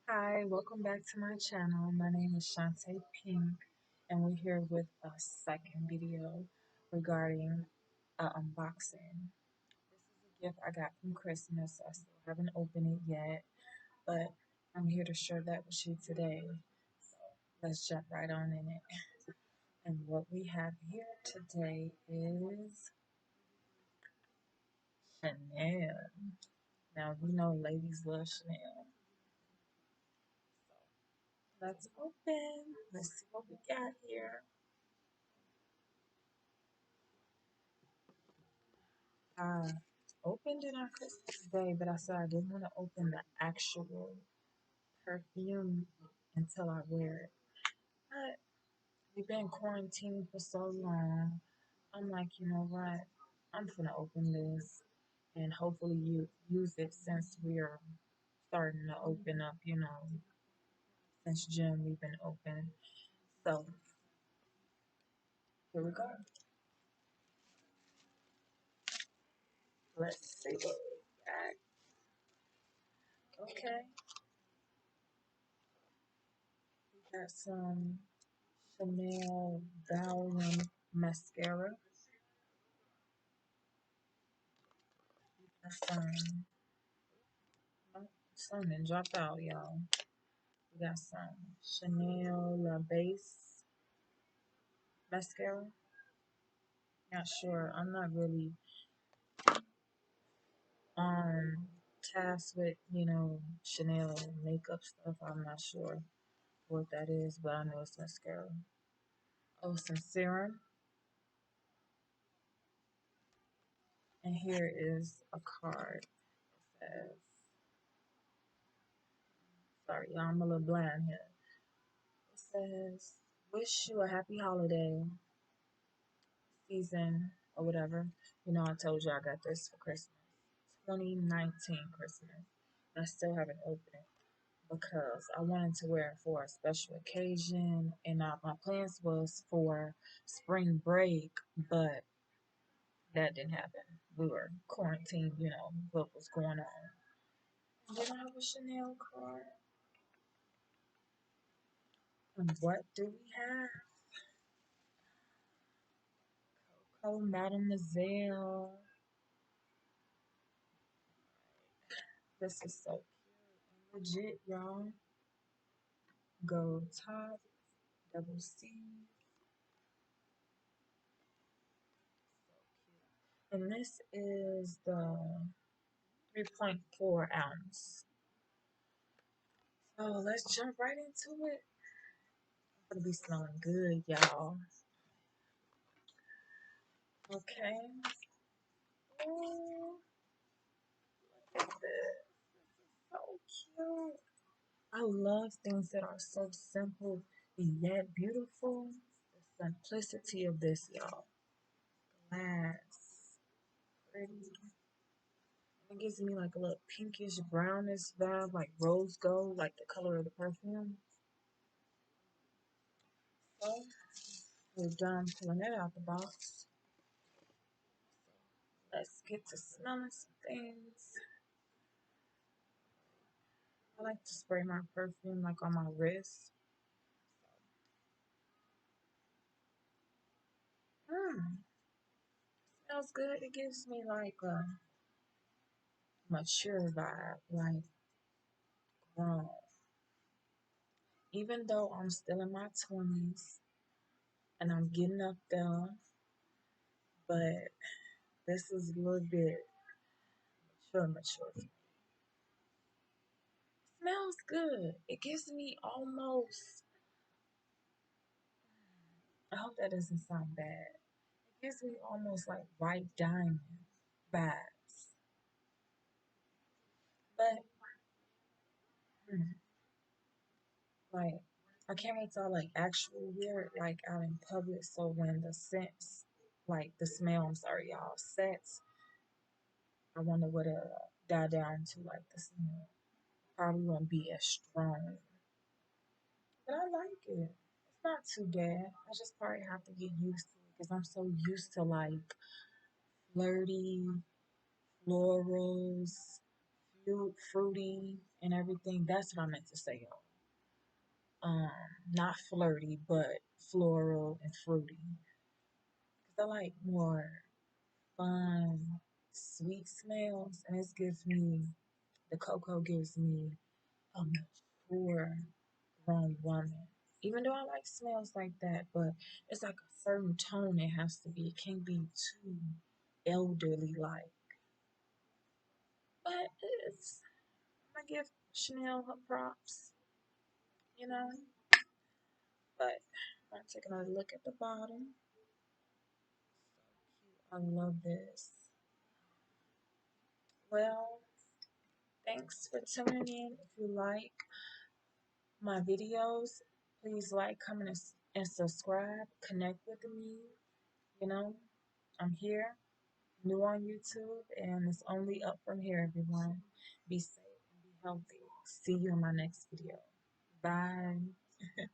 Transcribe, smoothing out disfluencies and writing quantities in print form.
Hi, welcome back to my channel. My name is Shantae Pink, and we're here with a second video regarding unboxing. This is a gift I got from Christmas. I still haven't opened it yet, but I'm here to share that with you today. So let's jump right on in it. And what we have here today is Chanel. Now, we know ladies love Chanel. Let's open. Let's see what we got here. I opened it on Christmas Day, but I said I didn't want to open the actual perfume until I wear it. But we've been quarantined for so long. I'm like, you know what? I'm gonna open this and hopefully you use it since we're starting to open up, since June we've been open. So here we go. Let's see what we got. Okay. We got some Chanel Volume mascara. Something dropped out, y'all. We got some Chanel La Base mascara. Not sure. I'm not really tasked with, Chanel makeup stuff. I'm not sure what that is, but I know it's mascara. Oh, some serum. And here is a card. It says, sorry, y'all, I'm a little blind here. It says, wish you a happy holiday season or whatever. I told you I got this for Christmas. 2019 Christmas. I still haven't opened it because I wanted to wear it for a special occasion, and my plans was for spring break, but that didn't happen. We were quarantined, what was going on. Then I have a Chanel card. And what do we have? Coco Mademoiselle. This is so cute and legit, y'all. Gold top, double C. And this is the 3.4 ounce. So let's jump right into it. I'm gonna be smelling good, y'all. Okay. Ooh, look at this. So cute. I love things that are so simple and yet beautiful. The simplicity of this, y'all. Glass. Pretty. It gives me like a little pinkish brownish vibe, like rose gold, like the color of the perfume. So we're done pulling it out the box. Let's get to smelling some things. I like to spray my perfume like on my wrist. Smells good. It gives me like a mature vibe, like grown. Even though I'm still in my 20s and I'm getting up there, but this is a little bit mature. Smells good. It gives me almost, I hope that doesn't sound bad. It gives me almost like white diamond vibes. But, like, I can't wait till I like actually wear it like out in public so when the scents, like the smell, I'm sorry, y'all, sets, I wonder what it'll die down to like the smell. Probably won't be as strong. But I like it. It's not too bad. I just probably have to get used to it because I'm so used to like flirty, florals, fruity. and everything. That's what I meant to say, y'all. Not flirty, but floral and fruity. 'Cause I like more fun, sweet smells, and this gives me the cocoa gives me a mature grown woman. Even though I like smells like that, but it's like a certain tone it has to be. It can't be too elderly like. But it's I give Chanel her props, you know. But I'm taking a look at the bottom. I love this. Well, thanks for tuning in. If you like my videos, please like, comment, and subscribe. Connect with me. You know, I'm here, new on YouTube, and it's only up from here, everyone. Be safe and be healthy. See you in my next video. Bye.